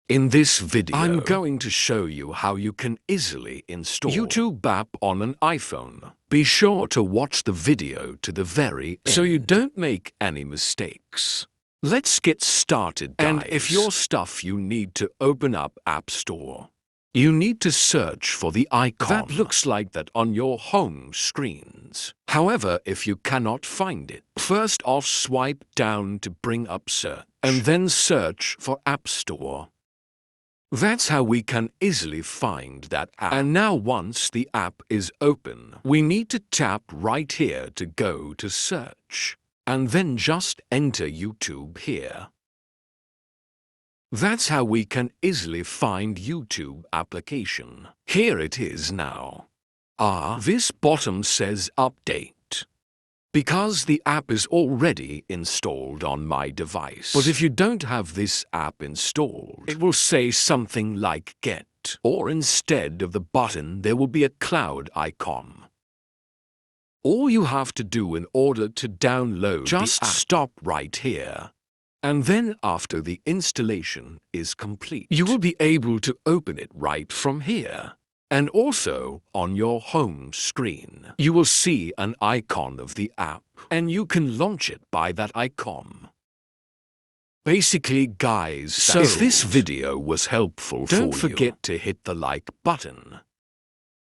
In this video, I'm going to show you how you can easily install YouTube app on an iPhone. Be sure to watch the video to the very end so you don't make any mistakes. Let's get started, guys. And if your stuff you need to open up App Store. You need to search for the icon that looks like that on your home screens. However, if you cannot find it, first off swipe down to bring up search, and then search for App Store. That's how we can easily find that app. And now once the app is open, we need to tap right here to go to search. And then just enter YouTube here. That's how we can easily find YouTube application. Here it is now. This bottom says update. Because the app is already installed on my device. But if you don't have this app installed, it will say something like get, or instead of the button there will be a cloud icon. All you have to do in order to download just stop right here. And then after the installation is complete, you will be able to open it right from here. And also, on your home screen, you will see an icon of the app, and you can launch it by that icon. Basically, guys, so if this video was helpful for you, don't forget to hit the like button